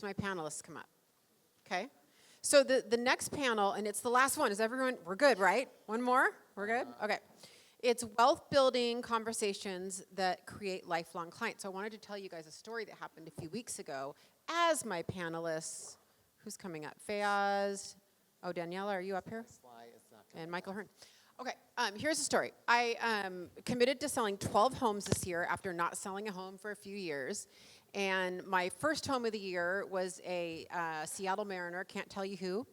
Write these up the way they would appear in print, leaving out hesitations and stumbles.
my panelists come up. Okay? So the next panel, and it's the last one. Is everyone, we're good, right? One more? We're good? Okay. It's wealth building conversations that create lifelong clients. So I wanted to tell you guys a story that happened a few weeks ago as my panelists, who's coming up? Faiyaz, Daniela, are you up here? And Michael Hern. Okay, here's the story. I committed to selling 12 homes this year after not selling a home for a few years. And my first home of the year was a Seattle Mariner, can't tell you who,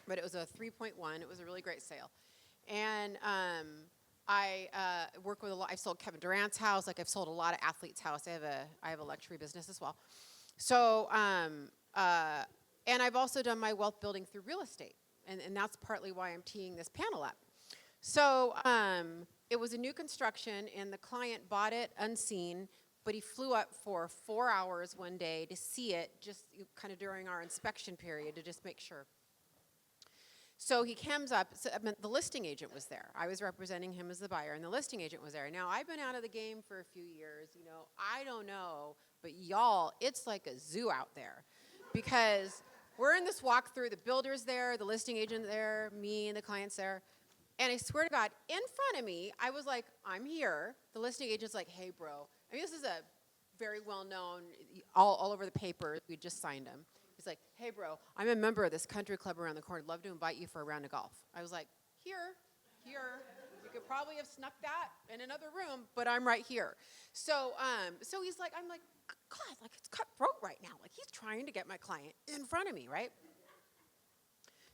but it was a 3.1. It was a really great sale. And I work with a lot. I've sold Kevin Durant's house. Like I've sold a lot of athletes' house. I have a luxury business as well. So, and I've also done my wealth building through real estate. And that's partly why I'm teeing this panel up. So it was a new construction, and the client bought it unseen, but he flew up for 4 hours one day to see it, just kind of during our inspection period to just make sure. So he comes up, the listing agent was there. I was representing him as the buyer, and the listing agent was there. Now, I've been out of the game for a few years, I don't know, but y'all, it's like a zoo out there. Because we're in this walkthrough, the builder's there, the listing agent there, me and the client's there. And I swear to God, in front of me, I was like, I'm here. The listing agent's like, hey, bro. I mean, this is a very well-known, all over the paper. We just signed him. He's like, hey, bro, I'm a member of this country club around the corner. I'd love to invite you for a round of golf. I was like, here. You could probably have snuck that in another room, but I'm right here. So he's like, I'm like, God, like it's cutthroat right now. Like he's trying to get my client in front of me, right?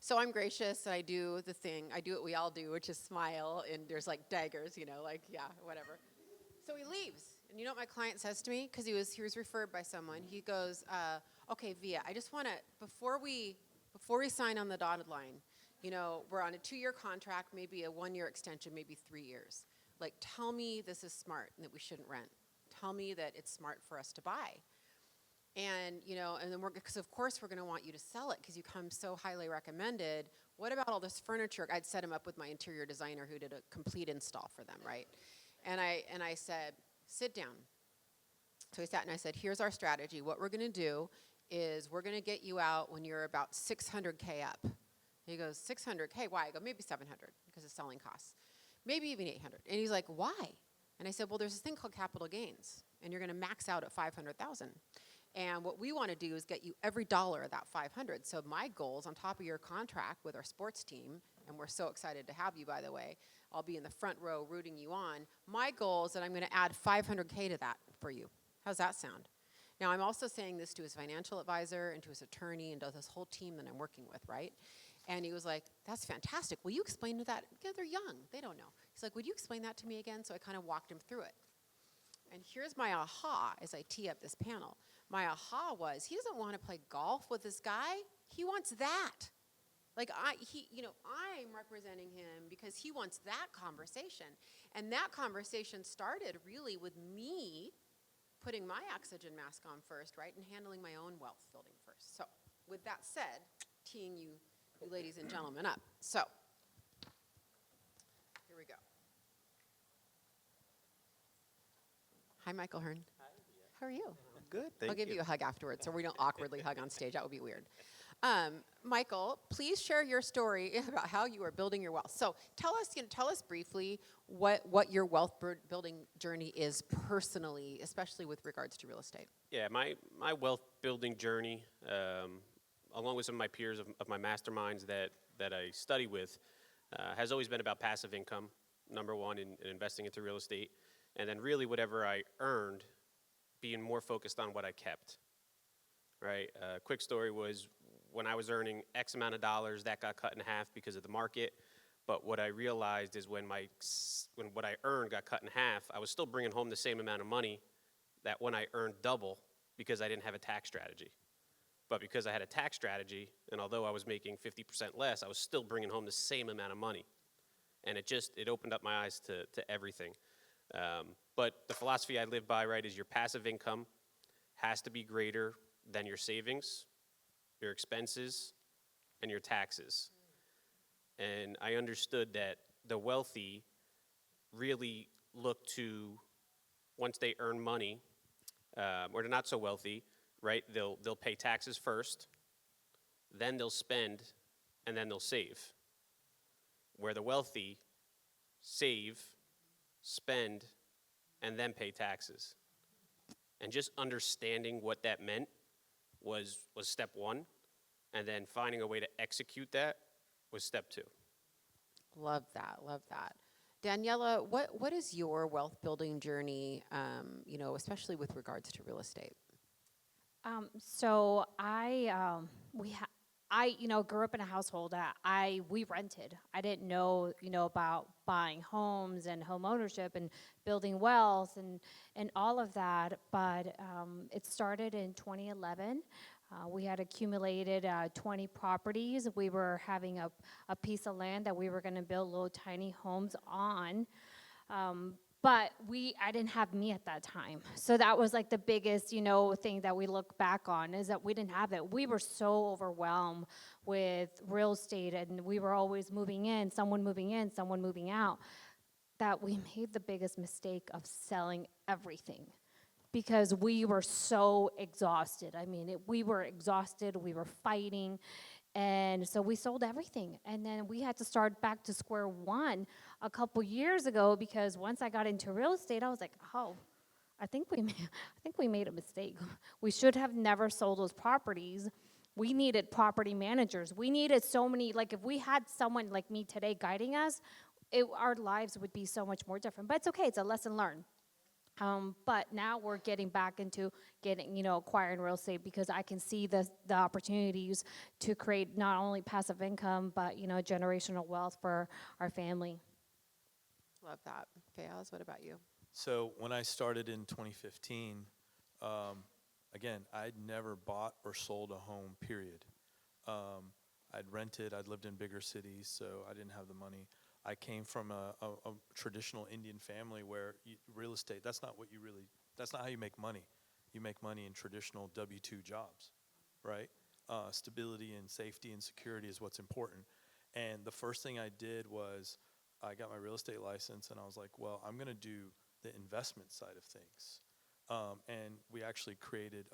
So I'm gracious, and I do the thing. I do what we all do, which is smile, and there's like daggers, like, yeah, whatever. So he leaves, and you know what my client says to me? Because he was referred by someone. He goes, okay, Vija, I just want to, before we sign on the dotted line, we're on a 2-year contract, maybe a 1-year extension, maybe 3 years. Like, tell me this is smart and that we shouldn't rent. Tell me that it's smart for us to buy. And, and then because of course we're going to want you to sell it because you come so highly recommended. What about all this furniture? I'd set him up with my interior designer who did a complete install for them, right? And I said, sit down. So he sat and I said, here's our strategy. What we're going to do is we're going to get you out when you're about 600K up. He goes, 600K? Why? I go, maybe 700 because of selling costs. Maybe even 800. And he's like, why? And I said, well, there's this thing called capital gains, and you're going to max out at 500,000. And what we want to do is get you every dollar of that 500. So my goals on top of your contract with our sports team, and we're so excited to have you, by the way. I'll be in the front row rooting you on. My goal is that I'm going to add 500K to that for you. How's that sound? Now, I'm also saying this to his financial advisor and to his attorney and to this whole team that I'm working with, right? And he was like, that's fantastic. Will you explain to that? Yeah, they're young. They don't know. He's like, would you explain that to me again? So I kind of walked him through it. And here's my aha as I tee up this panel. My aha was, he doesn't want to play golf with this guy. He wants that. Like, I'm representing him because he wants that conversation. And that conversation started really with me putting my oxygen mask on first, right, and handling my own wealth building first. So with that said, teeing you ladies and gentlemen up. So here we go. Hi, Michael Hern. Hi, Vija. How are you? I'm good, thank you. I'll give you a hug afterwards so we don't awkwardly hug on stage. That would be weird. Michael, please share your story about how you are building your wealth. So tell us briefly what your wealth building journey is personally, especially with regards to real estate. Yeah, my wealth building journey, along with some of my peers of my masterminds that I study with, has always been about passive income, number one, in investing into real estate. And then really whatever I earned, being more focused on what I kept, right? Quick story was when I was earning X amount of dollars, that got cut in half because of the market. But what I realized is when what I earned got cut in half, I was still bringing home the same amount of money that when I earned double because I didn't have a tax strategy. But because I had a tax strategy, and although I was making 50% less, I was still bringing home the same amount of money. And it opened up my eyes to everything. But the philosophy I live by, right, is your passive income has to be greater than your savings, your expenses, and your taxes. And I understood that the wealthy really look to, once they earn money, or the not so wealthy, right? They'll pay taxes first, then they'll spend, and then they'll save. Where the wealthy save, spend, and then pay taxes. And just understanding what that meant was step one, and then finding a way to execute that was step two. Love that. Love that. Daniela, what is your wealth building journey, especially with regards to real estate? So I grew up in a household that we rented. I didn't know, about buying homes and home ownership and building wealth and all of that. But it started in 2011. We had accumulated 20 properties. We were having a piece of land that we were going to build little tiny homes on. But I didn't have me at that time. So that was like the biggest, thing that we look back on is that we didn't have it. We were so overwhelmed with real estate, and we were always moving in, someone moving out, that we made the biggest mistake of selling everything because we were so exhausted. I mean, we were exhausted, we were fighting. And so we sold everything. And then we had to start back to square one a couple years ago because once I got into real estate, I was like, oh, I think we made a mistake. We should have never sold those properties. We needed property managers. We needed so many, like if we had someone like me today guiding us, our lives would be so much more different. But it's okay, it's a lesson learned. But now we're getting back into acquiring real estate because I can see the opportunities to create not only passive income, but, generational wealth for our family. Love that. Faiyaz, what about you? So when I started in 2015, again, I'd never bought or sold a home, period. I'd rented, I'd lived in bigger cities, so I didn't have the money. I came from a traditional Indian family where real estate, that's not how you make money. You make money in traditional W-2 jobs, right? Stability and safety and security is what's important. And the first thing I did was I got my real estate license and I was like, well, I'm gonna do the investment side of things. And we actually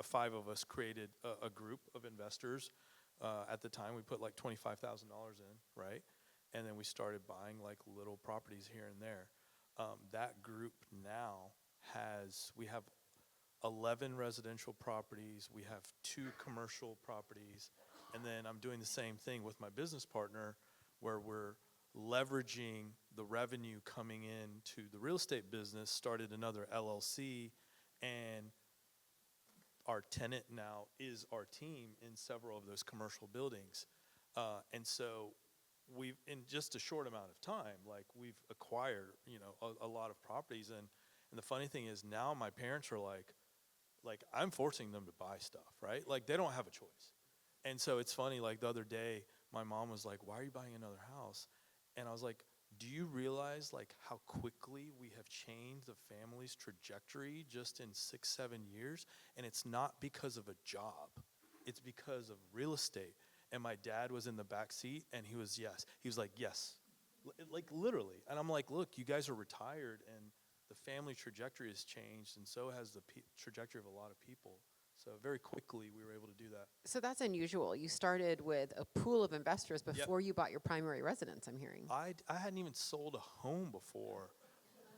five of us created a group of investors. At the time, we put like $25,000 in, right? And then we started buying like little properties here and there. That group now we have 11 residential properties, we have 2 commercial properties, and then I'm doing the same thing with my business partner where we're leveraging the revenue coming in to the real estate business, started another LLC, and our tenant now is our team in several of those commercial buildings. And so we've, in just a short amount of time, like we've acquired, a lot of properties. And the funny thing is now my parents are like I'm forcing them to buy stuff, right? Like they don't have a choice. And so it's funny, like the other day, my mom was like, why are you buying another house? And I was like, do you realize like how quickly we have changed the family's trajectory just in 6-7 years? And it's not because of a job, it's because of real estate. And my dad was in the back seat, and he was like, yes, like literally. And I'm like, look, you guys are retired, and the family trajectory has changed, and so has the trajectory of a lot of people. So very quickly, we were able to do that. So that's unusual. You started with a pool of investors before you bought your primary residence, I'm hearing. I hadn't even sold a home before.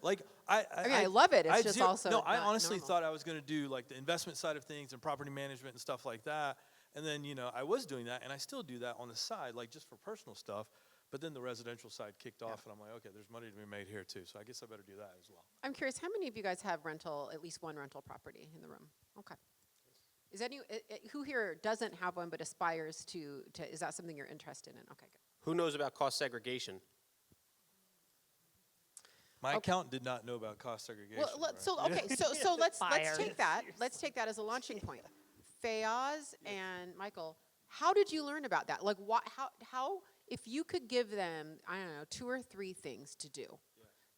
Like I love it. It's just also no. I not honestly normal. thought I was going to do like the investment side of things and property management and stuff like that. And then I was doing that, and I still do that on the side, like just for personal stuff. But then the residential side kicked off, and I'm like, okay, there's money to be made here too. So I guess I better do that as well. I'm curious, how many of you guys have at least one rental property in the room? Okay. Is who here doesn't have one but aspires to, is that something you're interested in? Okay, good. Who knows about cost segregation? My accountant did not know about cost segregation. Well, right? so let's Fire. take that. Let's take that as a launching point. Faiyaz and Michael, how did you learn about that? Like, how if you could give them, I don't know, 2 or 3 things to do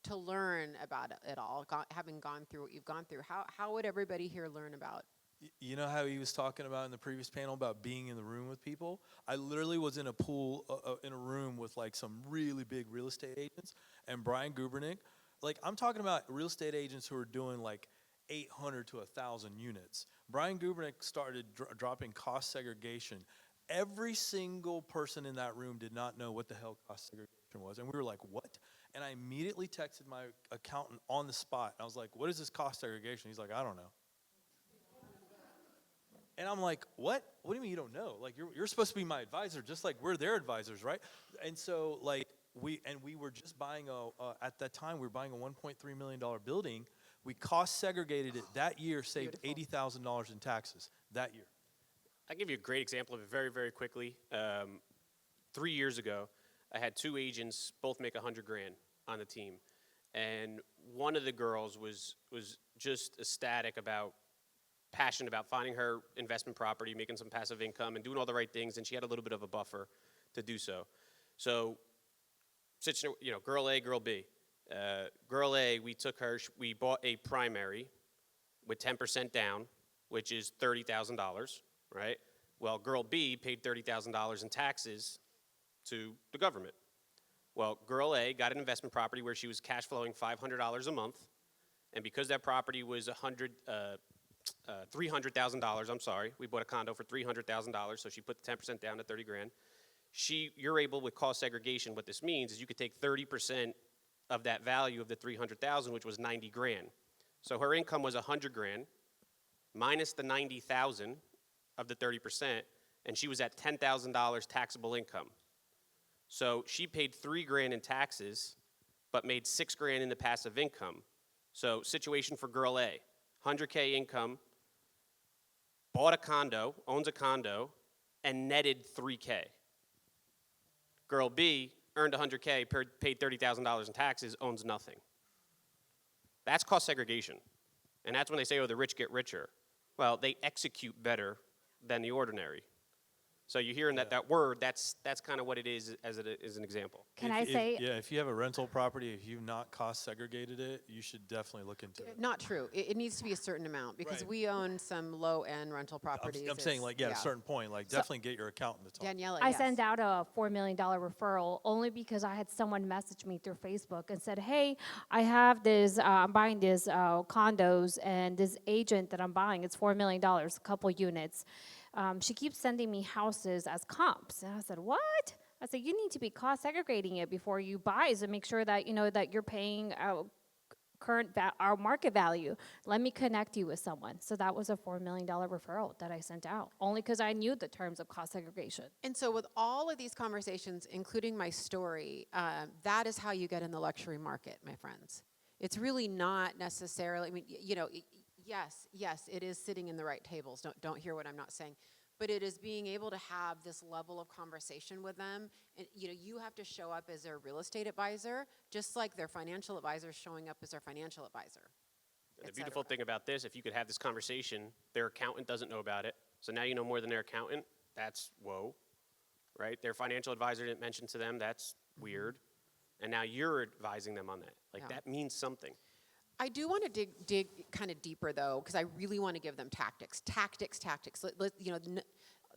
to learn about it all, having gone through what you've gone through, how would everybody here learn about? You know how he was talking about in the previous panel about being in the room with people? I literally was in a pool, in a room with like some really big real estate agents, and Brian Gubernick. Like I'm talking about real estate agents who are doing like 800 to 1,000 units. Brian Gubernick started dropping cost segregation. Every single person in that room did not know what the hell cost segregation was. And we were like, what? And I immediately texted my accountant on the spot. I was like, what is this cost segregation? He's like, I don't know. And I'm like, what? What do you mean you don't know? Like, you're supposed to be my advisor, just like we're their advisors, right? And so, like, we were just buying at that time, we were buying a $1.3 million building. We cost segregated it that year, saved $80,000 in taxes that year. I'll give you a great example of it very, very quickly. 3 years ago, I had two agents, both make $100,000 on the team. And one of the girls was just ecstatic passionate about finding her investment property, making some passive income, and doing all the right things, and she had a little bit of a buffer to do so. So, girl A, girl B. Girl A, we bought a primary with 10% down, which is $30,000, right? Well, girl B paid $30,000 in taxes to the government. Well, girl A got an investment property where she was cash flowing $500 a month, and because that property was $300,000, I'm sorry, we bought a condo for $300,000, so she put the 10% down to $30,000. You're able, with cost segregation, what this means is you could take 30% of that value of the $300,000, which was $90,000. So her income was $100,000 minus the $90,000 of the 30%, and she was at $10,000 taxable income. So she paid $3,000 in taxes, but made $6,000 in the passive income. So situation for girl A, $100K income, bought a condo, owns a condo, and netted $3K. Girl B earned $100K, paid $30,000 in taxes, owns nothing. That's cost segregation. And that's when they say, oh, the rich get richer. Well, they execute better than the ordinary. So you're hearing that word, that's kind of what it is as an example. If you have a rental property, if you've not cost segregated it, you should definitely look into it. Not true. It needs to be a certain amount because Right. we own some low-end rental properties. I'm saying, like, at a certain point, like, definitely get your accountant to talk. Daniela, I yes. sent out a $4 million referral only because I had someone message me through Facebook and said, hey, I have this, I'm buying this condos, and this agent that I'm buying, it's $4 million, a couple units. She keeps sending me houses as comps. And I said, what? I said, you need to be cost segregating it before you buy, so make sure that, that you're paying our market value. Let me connect you with someone. So that was a $4 million referral that I sent out, only because I knew the terms of cost segregation. And so with all of these conversations, including my story, that is how you get in the luxury market, my friends. It's really not necessarily, yes, it is sitting in the right tables. Don't hear what I'm not saying. But it is being able to have this level of conversation with them. And, you have to show up as their real estate advisor, just like their financial advisor is showing up as their financial advisor. The beautiful thing about this, if you could have this conversation, their accountant doesn't know about it. So now you know more than their accountant. That's whoa, right? Their financial advisor didn't mention to them. That's weird. And now you're advising them on that. That means something. I do want to dig kind of deeper, though, because I really want to give them tactics.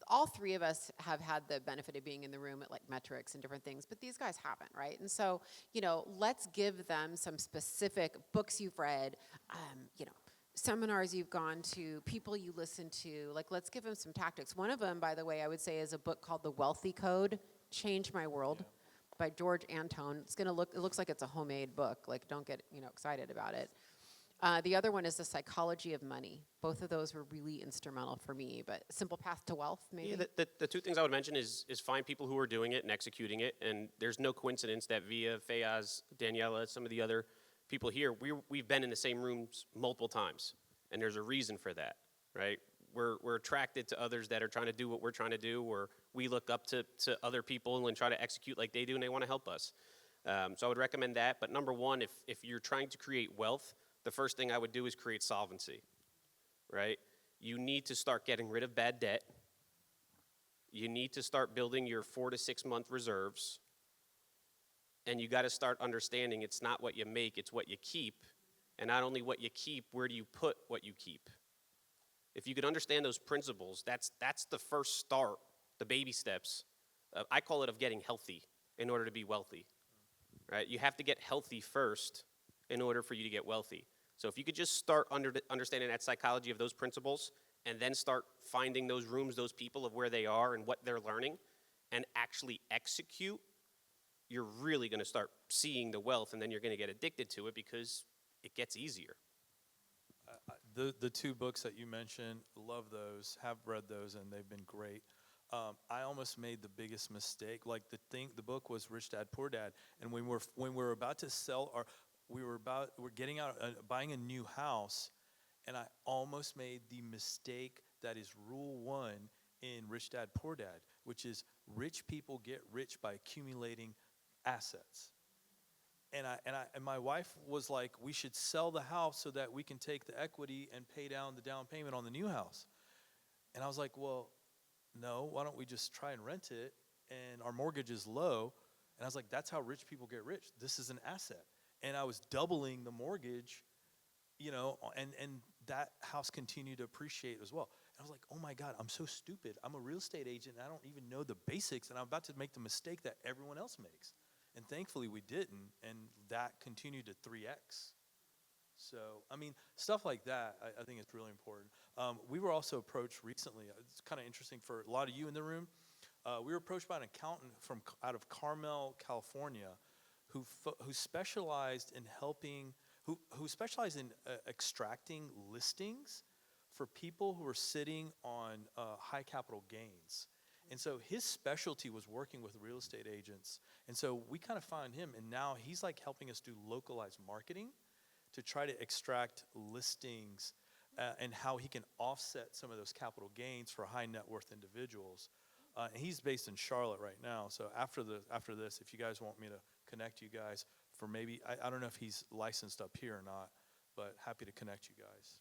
All three of us have had the benefit of being in the room at metrics and different things, but these guys haven't, right? And so, let's give them some specific books you've read, seminars you've gone to, people you listen to. Let's give them some tactics. One of them, by the way, I would say is a book called The Wealthy Code, Changed My World. Yeah. By George Antone. It looks like it's a homemade book. Don't get, excited about it. The other one is The Psychology of Money. Both of those were really instrumental for me, but Simple Path to Wealth, maybe? Yeah, the two things I would mention is find people who are doing it and executing it, and there's no coincidence that Vija, Faiyaz, Daniela, some of the other people here, we've been in the same rooms multiple times, and there's a reason for that, right? We're attracted to others that are trying to do what we're trying to do, or we look up to other people and try to execute like they do, and they want to help us. So I would recommend that. But number one, if you're trying to create wealth, the first thing I would do is create solvency, right? You need to start getting rid of bad debt. You need to start building your 4 to 6 month reserves. And you got to start understanding it's not what you make, it's what you keep. And not only what you keep, where do you put what you keep? If you could understand those principles, that's the first start, the baby steps. I call it of getting healthy in order to be wealthy, right? You have to get healthy first in order for you to get wealthy. So if you could just start understanding that psychology of those principles and then start finding those rooms, those people of where they are and what they're learning and actually execute, you're really going to start seeing the wealth, and then you're going to get addicted to it because it gets easier. The two books that you mentioned, love those, have read those, and they've been great. I almost made the biggest mistake. Like the book was Rich Dad Poor Dad, and when we're about to sell we're getting out, buying a new house, and I almost made the mistake that is rule 1 in Rich Dad Poor Dad, which is rich people get rich by accumulating assets. And my wife was like, we should sell the house so that we can take the equity and pay down the down payment on the new house. And I was like, well, no, why don't we just try and rent it? And our mortgage is low. And I was like, that's how rich people get rich. This is an asset. And I was doubling the mortgage, and that house continued to appreciate as well. And I was like, oh my God, I'm so stupid. I'm a real estate agent, and I don't even know the basics, and I'm about to make the mistake that everyone else makes. And thankfully we didn't, and that continued to 3x. So, I mean, stuff like that, I think it's really important. We were also approached recently, it's kind of interesting for a lot of you in the room. We were approached by an accountant out of Carmel, California, who specialized in who specialized in extracting listings for people who are sitting on high capital gains. And so his specialty was working with real estate agents. And so we kind of found him, and now he's like helping us do localized marketing to try to extract listings and how he can offset some of those capital gains for high net worth individuals. And he's based in Charlotte right now. So after this, if you guys want me to connect you guys for maybe, I don't know if he's licensed up here or not, but happy to connect you guys.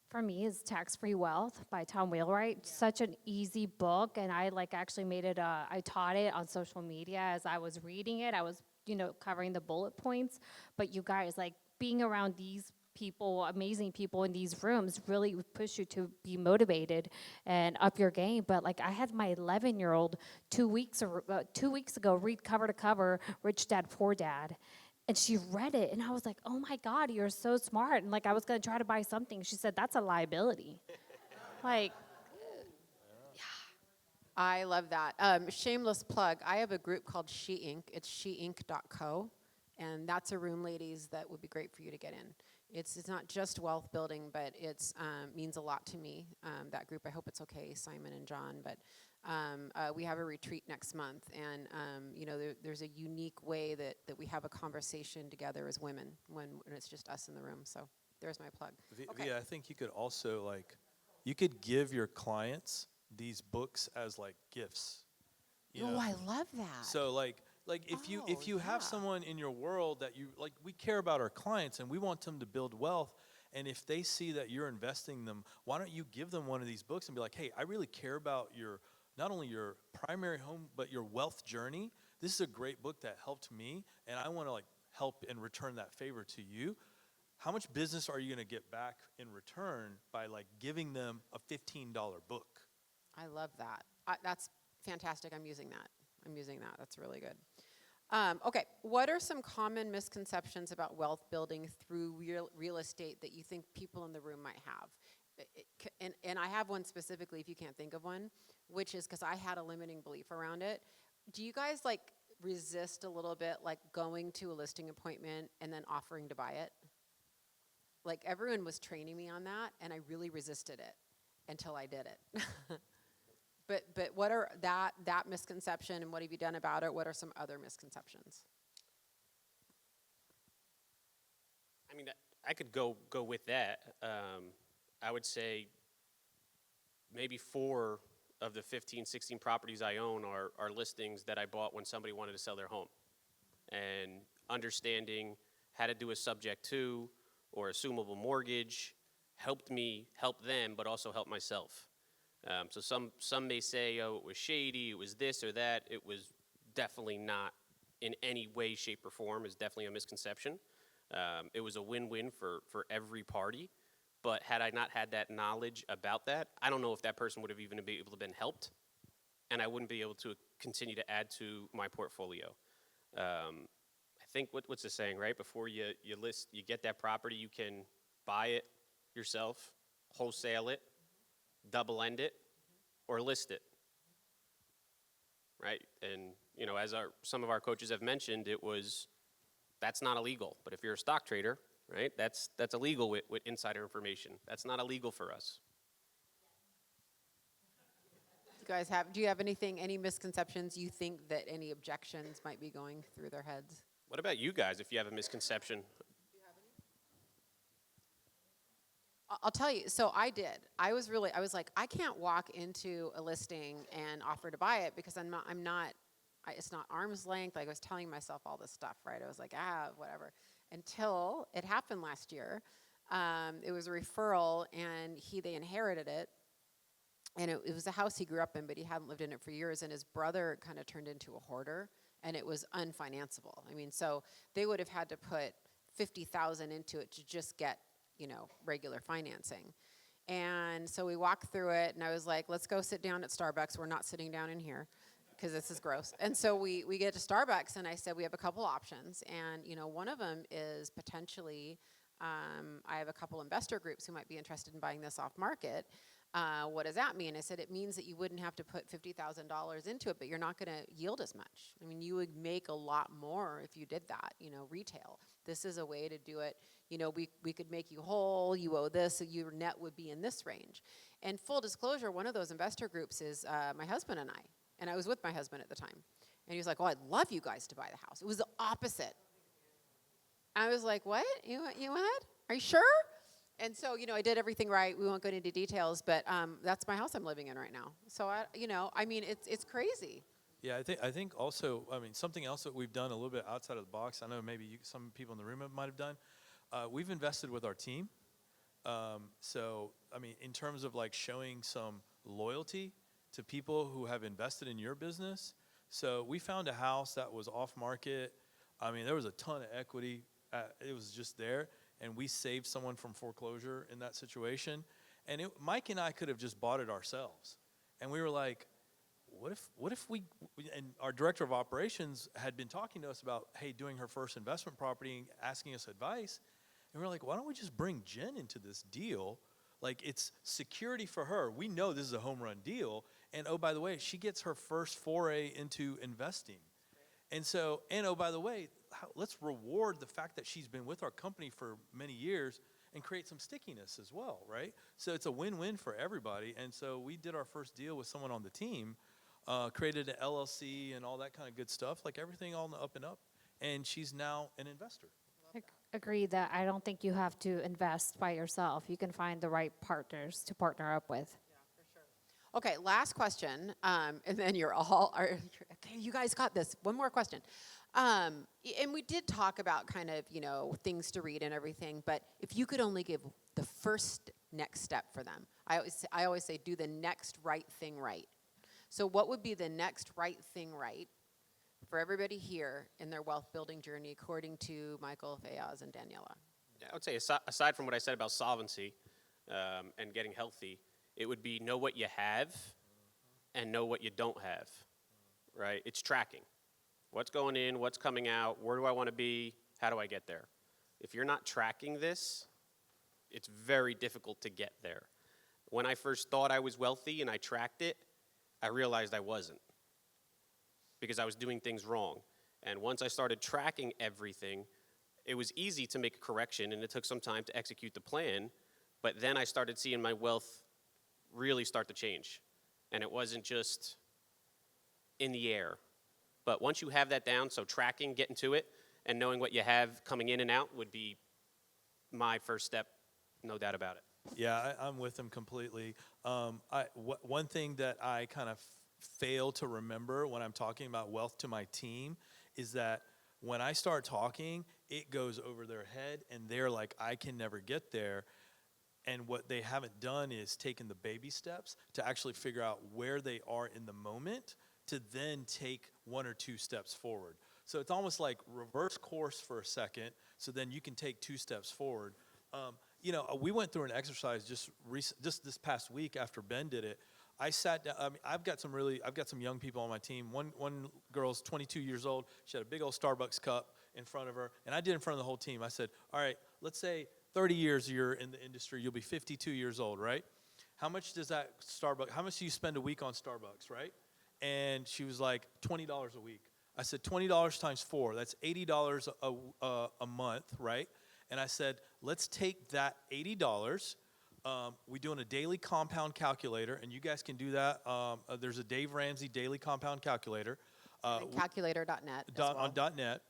For me, is Tax-Free Wealth by Tom Wheelwright. Such an easy book, and I actually made it, I taught it on social media as I was reading it. I was, covering the bullet points, but you guys, being around these people, amazing people in these rooms really push you to be motivated and up your game. But I had my 11-year-old 2 weeks ago read cover to cover Rich Dad Poor Dad. And she read it, and I was like, oh my God, you're so smart. And I was gonna try to buy something. She said, that's a liability. I love that. Shameless plug. I have a group called She Inc. It's sheinc.co, and that's a room, ladies, that would be great for you to get in. It's not just wealth building, but it's means a lot to me. That group. I hope it's okay, Simon and John. But we have a retreat next month, and there's a unique way that we have a conversation together as women when it's just us in the room. So there's my plug. Okay. Vija, I think you could also you could give your clients these books as gifts. I love that. So if you have someone in your world that you we care about our clients and we want them to build wealth, and if they see that you're investing them, why don't you give them one of these books and be like, hey, I really care about not only your primary home but your wealth journey. This is a great book that helped me, and I want to help and return that favor to you. How much business are you going to get back in return by giving them a $15 book? I love that. That's fantastic. I'm using that. That's really good. Okay, what are some common misconceptions about wealth building through real estate that you think people in the room might have? And I have one specifically, if you can't think of one, which is because I had a limiting belief around it. Do you guys resist a little bit going to a listing appointment and then offering to buy it? Everyone was training me on that, and I really resisted it until I did it. But what are that misconception, and what have you done about it? What are some other misconceptions? I mean, I could go with that. I would say maybe 4 of the 15, 16 properties I own are listings that I bought when somebody wanted to sell their home. And understanding how to do a subject to or assumable mortgage helped me help them, but also help myself. So some may say, oh, it was shady, it was this or that. It was definitely not in any way, shape, or form. It's definitely a misconception. It was a win-win for every party. But had I not had that knowledge about that, I don't know if that person would have even been able to been helped, and I wouldn't be able to continue to add to my portfolio. I think what's the saying, right? Before you list, you get that property, you can buy it yourself, wholesale it, double end it, or list it, right? And, as some of our coaches have mentioned, that's not illegal. But if you're a stock trader, right, that's illegal with insider information. That's not illegal for us. Do you have any misconceptions you think that any objections might be going through their heads? What about you guys, if you have a misconception? I'll tell you, so I did. I was like, I can't walk into a listing and offer to buy it because it's not arm's length. Like I was telling myself all this stuff, right? I was like, whatever. Until it happened last year. It was a referral and they inherited it. And it was a house he grew up in, but he hadn't lived in it for years. And his brother kind of turned into a hoarder, and it was unfinanceable. I mean, so they would have had to put $50,000 into it to just get, regular financing. And so we walked through it, and I was like, let's go sit down at Starbucks. We're not sitting down in here because this is gross. And so we get to Starbucks, and I said, we have a couple options. And, one of them is potentially, I have a couple investor groups who might be interested in buying this off market. What does that mean? I said, it means that you wouldn't have to put $50,000 into it, but you're not going to yield as much. I mean, you would make a lot more if you did that, retail. This is a way to do it. We could make you whole, you owe this, so your net would be in this range. And full disclosure, one of those investor groups is my husband and I was with my husband at the time. And he was like, I'd love you guys to buy the house. It was the opposite. I was like, what? You what? Are you sure? And so, I did everything right. We won't go into details, but that's my house I'm living in right now. So, it's crazy. Yeah, I think also, something else that we've done a little bit outside of the box, I know maybe some people in the room might have done, we've invested with our team. In terms of like showing some loyalty to people who have invested in your business. So we found a house that was off market. There was a ton of equity. It was just there. And we saved someone from foreclosure in that situation. And Mike and I could have just bought it ourselves. And we were like, what if we, and our director of operations had been talking to us about, hey, doing her first investment property and asking us advice. And we're like, why don't we just bring Jen into this deal? Like, it's security for her. We know this is a home run deal. And oh, by the way, she gets her first foray into investing. And so, oh, by the way, let's reward the fact that she's been with our company for many years and create some stickiness as well, right? So it's a win-win for everybody. And so we did our first deal with someone on the team, created an LLC and all that kind of good stuff, like everything all in the up and up. And she's now an investor. Agreed that I don't think you have to invest by yourself. You can find the right partners to partner up with. Okay, last question, and then okay, you guys got this. One more question. And we did talk about kind of, things to read and everything, but if you could only give the first next step for them, I always say do the next right thing right. So what would be the next right thing right for everybody here in their wealth building journey according to Michael, Faiyaz, and Daniela? Yeah, I would say aside from what I said about solvency and getting healthy, it would be know what you have and know what you don't have, right? It's tracking. What's going in, what's coming out, where do I want to be, how do I get there? If you're not tracking this, it's very difficult to get there. When I first thought I was wealthy and I tracked it, I realized I wasn't because I was doing things wrong. And once I started tracking everything, it was easy to make a correction and it took some time to execute the plan, but then I started seeing my wealth really start to change. And it wasn't just in the air. But once you have that down, so tracking, getting to it, and knowing what you have coming in and out would be my first step, no doubt about it. Yeah, I'm with him completely. One thing that I kind of fail to remember when I'm talking about wealth to my team is that when I start talking, it goes over their head, and they're like, I can never get there. And what they haven't done is taken the baby steps to actually figure out where they are in the moment to then take one or two steps forward. So it's almost like reverse course for a second, so then you can take two steps forward. We went through an exercise just this past week after Ben did it. I sat down. I've got some young people on my team. One girl's 22 years old. She had a big old Starbucks cup in front of her, and I did in front of the whole team. I said, all right, let's say 30 years you're in the industry, you'll be 52 years old, right? How much does that Starbucks, how much do you spend a week on Starbucks, right? And she was like, $20 a week. I said, $20 times 4, that's $80 a month, right? And I said, let's take that $80. We're doing a daily compound calculator, and you guys can do that. There's a Dave Ramsey daily compound calculator. And calculator.net as well. On .net.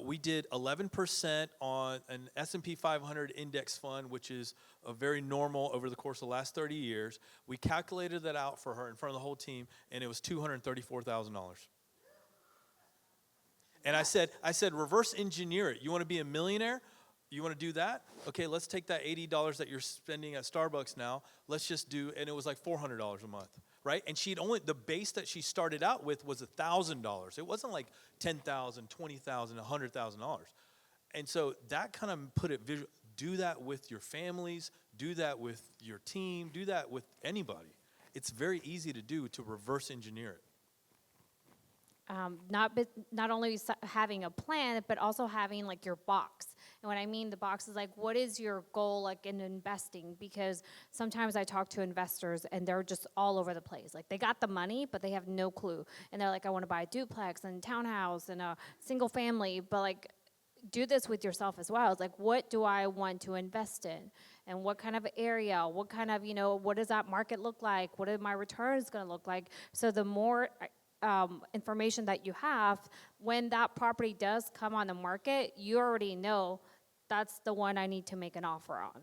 We did 11% on an S&P 500 index fund, which is very normal over the course of the last 30 years. We calculated that out for her in front of the whole team, and it was $234,000. And I said, reverse engineer it. You want to be a millionaire? You want to do that? Okay, let's take that $80 that you're spending at Starbucks now. Let's just do, and it was like $400 a month, right? And the base that she started out with was $1,000. It wasn't like $10,000, $20,000, $100,000. And so that kind of put it visual. Do that with your families. Do that with your team. Do that with anybody. It's very easy to do, to reverse engineer it. Not only having a plan, but also having like your box. And what I mean the box is like, what is your goal like in investing? Because sometimes I talk to investors and they're just all over the place. Like they got the money, but they have no clue. And they're like, I want to buy a duplex and townhouse and a single family, but like do this with yourself as well. It's like, what do I want to invest in? And what kind of area? What kind of, what does that market look like? What are my returns going to look like? So the more information that you have, when that property does come on the market, you already know that's the one I need to make an offer on.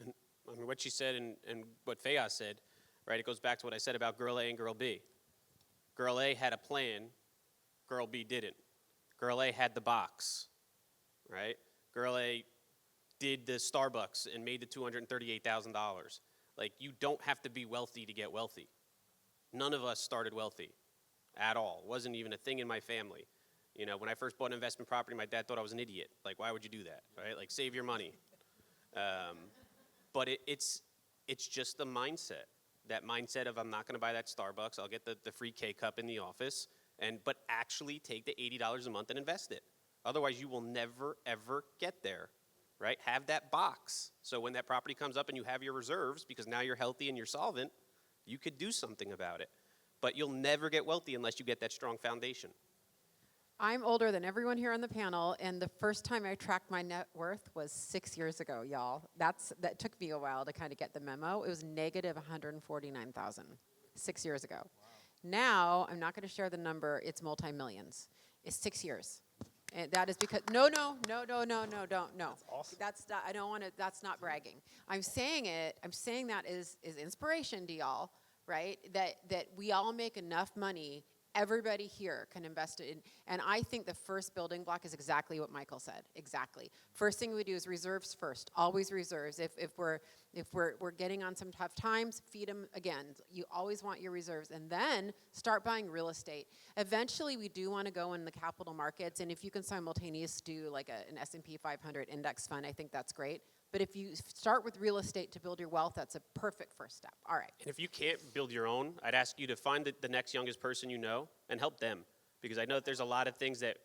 And I mean, what she said and what Faiyaz said, right, it goes back to what I said about girl A and girl B. Girl A had a plan, girl B didn't. Girl A had the box, right? Girl A did the Starbucks and made the $238,000. Like, you don't have to be wealthy to get wealthy. None of us started wealthy at all. It wasn't even a thing in my family. When I first bought an investment property, my dad thought I was an idiot. Like, why would you do that, right? Like, save your money. But it's just the mindset. That mindset of, I'm not going to buy that Starbucks. I'll get the free K-cup in the office. But actually take the $80 a month and invest it. Otherwise, you will never, ever get there, right? Have that box. So when that property comes up and you have your reserves, because now you're healthy and you're solvent, you could do something about it. But you'll never get wealthy unless you get that strong foundation. I'm older than everyone here on the panel, and the first time I tracked my net worth was 6 years ago, y'all. That took me a while to kind of get the memo. It was negative $149,000 6 years ago. Wow. Now, I'm not going to share the number. It's multi-millions. It's 6 years. And that is because, no, don't, no. That's awesome. That's not, I don't want to, that's not bragging. I'm saying that is inspiration to y'all, right? That we all make enough money. Everybody here can invest in, and I think the first building block is exactly what Michael said. Exactly. First thing we do is reserves first. Always reserves. If we're getting on some tough times, feed them again. You always want your reserves, and then start buying real estate. Eventually, we do want to go in the capital markets, and if you can simultaneously do like an S&P 500 index fund, I think that's great. But if you start with real estate to build your wealth, that's a perfect first step. All right. And if you can't build your own, I'd ask you to find the next youngest person you know and help them. Because I know that there's a lot of things that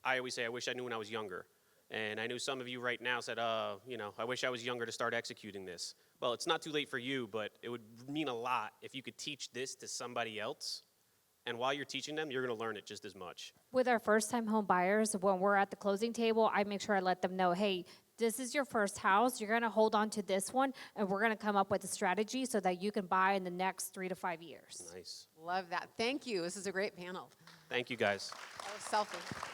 I always say, I wish I knew when I was younger. And I know some of you right now said, I wish I was younger to start executing this. Well, it's not too late for you, but it would mean a lot if you could teach this to somebody else. And while you're teaching them, you're going to learn it just as much. With our first-time home buyers, when we're at the closing table, I make sure I let them know, hey, this is your first house. You're going to hold on to this one, and we're going to come up with a strategy so that you can buy in the next 3 to 5 years. Nice. Love that. Thank you. This is a great panel. Thank you, guys. That was selfie.